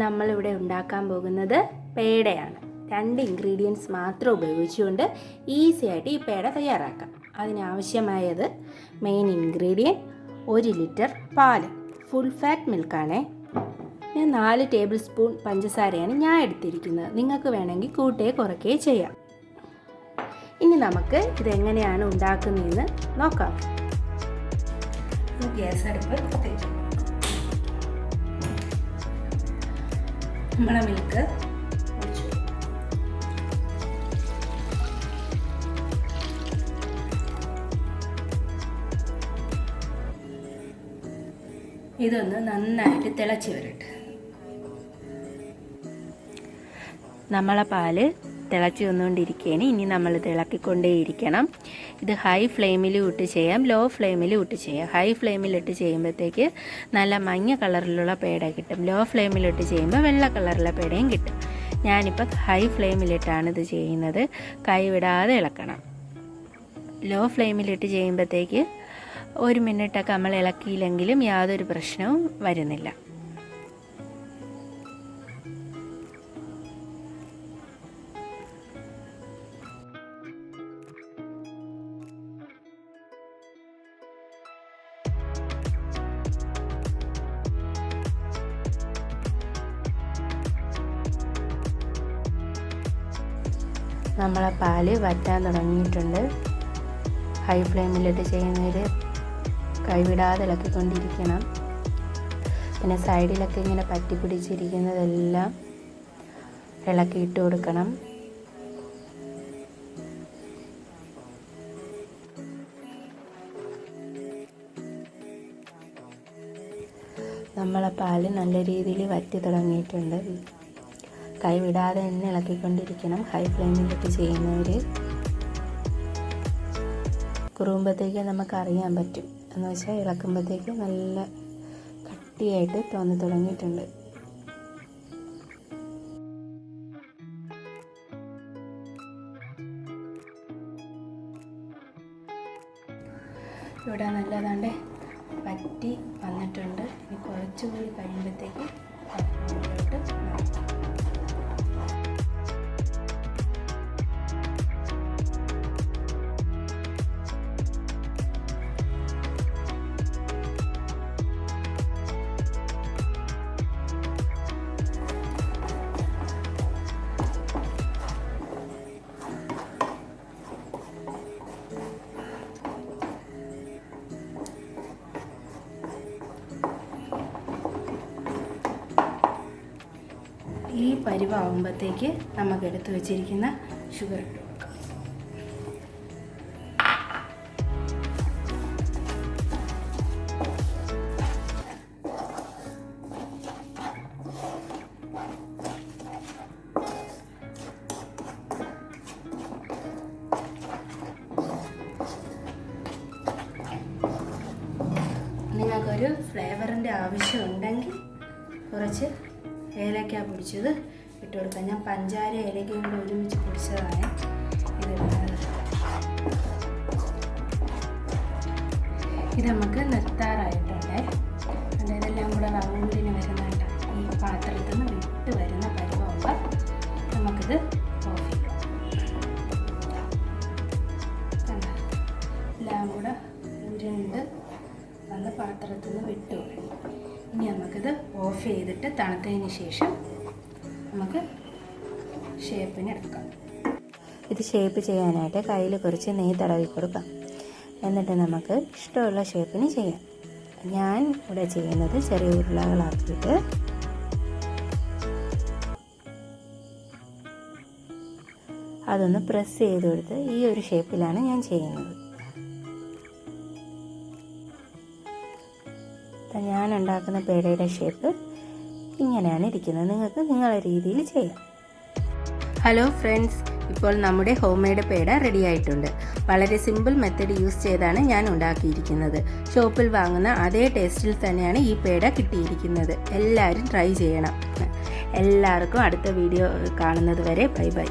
നമ്മളിവിടെ ഉണ്ടാക്കാൻ പോകുന്നത് പേടയാണ്. 2 ഇൻഗ്രീഡിയൻസ് മാത്രം ഉപയോഗിച്ചുകൊണ്ട് ഈസി ആയിട്ട് ഈ പേട തയ്യാറാക്കാം. അതിനാവശ്യമായത് മെയിൻ ഇൻഗ്രീഡിയൻറ്റ് 1 ലിറ്റർ പാൽ, ഫുൾ ഫാറ്റ് മിൽക്കാണ്. ഞാൻ 4 ടേബിൾ സ്പൂൺ പഞ്ചസാരയാണ് ഞാൻ എടുത്തിരിക്കുന്നത്. നിങ്ങൾക്ക് വേണമെങ്കിൽ കൂട്ടുകയോ കുറയ്ക്കുകയോ ചെയ്യാം. ഇനി നമുക്ക് ഇതെങ്ങനെയാണ് ഉണ്ടാക്കുന്നതെന്ന് നോക്കാം. ഗ്യാസ് അടുപ്പ് കത്തിച്ചു നമ്മളെ മിൽക്ക് ഒഴിച്ചു. ഇതൊന്ന് നന്നായിട്ട് തിളച്ച് വരട്ടെ. നമ്മളെ പാല് തിളച്ച് വന്നുകൊണ്ടിരിക്കുകയാണ്. ഇനി നമ്മൾ തിളക്കിക്കൊണ്ടേയിരിക്കണം. ഇത് ഹൈ ഫ്ലെയിമിലും ഇട്ട് ചെയ്യാം, ലോ ഫ്ലെയിമിലും ഇട്ട് ചെയ്യാം. ഹൈ ഫ്ലെയിമിലിട്ട് ചെയ്യുമ്പോഴത്തേക്ക് നല്ല മഞ്ഞ കളറിലുള്ള പേട കിട്ടും. ലോ ഫ്ലെയിമിലിട്ട് ചെയ്യുമ്പോൾ വെള്ള കളറിലുള്ള പേടയും കിട്ടും. ഞാനിപ്പോൾ ഹൈ ഫ്ലെയിമിലിട്ടാണ് ഇത് ചെയ്യുന്നത്. കൈ വിടാതെ ഇളക്കണം. ലോ ഫ്ലെയിമിലിട്ട് ചെയ്യുമ്പോഴത്തേക്ക് 1 മിനിറ്റൊക്കെ നമ്മൾ ഇളക്കിയില്ലെങ്കിലും യാതൊരു പ്രശ്നവും വരുന്നില്ല. നമ്മളെ പാല് വറ്റാൻ തുടങ്ങിയിട്ടുണ്ട്. ഹൈ ഫ്ലെയിമിലിട്ട് ചെയ്യുന്നതിൽ കൈവിടാതെ ഇളക്കിക്കൊണ്ടിരിക്കണം. പിന്നെ സൈഡിലൊക്കെ ഇങ്ങനെ പറ്റി പിടിച്ചിരിക്കുന്നതെല്ലാം ഇളക്കിയിട്ട് കൊടുക്കണം. നമ്മളെ പാല് നല്ല രീതിയിൽ വറ്റി തുടങ്ങിയിട്ടുണ്ട്. കൈവിടാതെ തന്നെ ഇളക്കിക്കൊണ്ടിരിക്കണം. ഹൈ ഫ്ലെയിമിലിട്ട് ചെയ്യുന്നവർ കുറുകുമ്പോഴത്തേക്ക് നമുക്കറിയാൻ പറ്റും. എന്ന് വെച്ചാൽ ഇളക്കുമ്പോഴത്തേക്ക് നല്ല കട്ടിയായിട്ട് തോന്നി തുടങ്ങിയിട്ടുണ്ട്. ഇവിടെ നല്ലതാണ്ട് വറ്റി വന്നിട്ടുണ്ട്. ഇനി കുറച്ചുകൂടി കഴിയുമ്പോഴത്തേക്ക് ഈ പരിവാകുമ്പോഴത്തേക്ക് നമുക്ക് എടുത്ത് വെച്ചിരിക്കുന്ന ഷുഗർ ഇട്ട് കൊടുക്കാം. നിങ്ങൾക്കൊരു ഫ്ലേവറിൻ്റെ ആവശ്യമുണ്ടെങ്കിൽ കുറച്ച് ഏലക്ക പൊടിച്ചത് ഇട്ട് കൊടുക്കാം. ഞാൻ പഞ്ചാര ഏലക്കയും കൂടെ ഒരുമിച്ച് പൊടിച്ചതാണ് ഇതിടുന്നത്. ഇത് നമുക്ക് നിർത്താറായിട്ടുണ്ട്. ഇതെല്ലാം കൂടെ റൗണ്ടിന് വരുന്നുണ്ട്. ഈ പാത്രത്തിൽ നിന്ന് വിട്ട് വരുന്ന പരുവാകുമ്പോൾ നമുക്കിത് ഓഫ് ചെയ്യാം. എല്ലാം കൂടെ ഉരുണ്ട് വന്ന് പാത്രത്തിൽ നിന്ന് വിട്ടു. ഇനി നമുക്കിത് ഓഫ് ചെയ്തിട്ട് തണുത്തതിന് ശേഷം നമുക്ക് ഷേപ്പിന് എടുക്കാം. ഇത് ഷേപ്പ് ചെയ്യാനായിട്ട് കയ്യിൽ കുറച്ച് നെയ്യ് തടവി കൊടുക്കാം. എന്നിട്ട് നമുക്ക് ഇഷ്ടമുള്ള ഷേപ്പിന് ചെയ്യാം. ഞാൻ ഇവിടെ ചെയ്യുന്നത് ചെറിയ ഉരുളകളാക്കിയിട്ട് അതൊന്ന് പ്രസ് ചെയ്ത് കൊടുത്ത് ഈ ഒരു ഷേപ്പിലാണ് ഞാൻ ചെയ്യുന്നത്. ഞാൻ ഉണ്ടാക്കുന്ന പേടയുടെ ഷേപ്പ് ഇങ്ങനെയാണ് ഇരിക്കുന്നത്. നിങ്ങൾക്ക് നിങ്ങളുടെ രീതിയിൽ ചെയ്യാം. ഹലോ ഫ്രണ്ട്സ്, ഇപ്പോൾ നമ്മുടെ ഹോം മെയ്ഡ് പേട റെഡി ആയിട്ടുണ്ട്. വളരെ സിമ്പിൾ മെത്തേഡ് യൂസ് ചെയ്താണ് ഞാൻ ഉണ്ടാക്കിയിരിക്കുന്നത്. ഷോപ്പിൽ വാങ്ങുന്ന അതേ ടേസ്റ്റിൽ തന്നെയാണ് ഈ പേട കിട്ടിയിരിക്കുന്നത്. എല്ലാവരും ട്രൈ ചെയ്യണം. എല്ലാവർക്കും അടുത്ത വീഡിയോ കാണുന്നത് വരെ ബൈ ബൈ.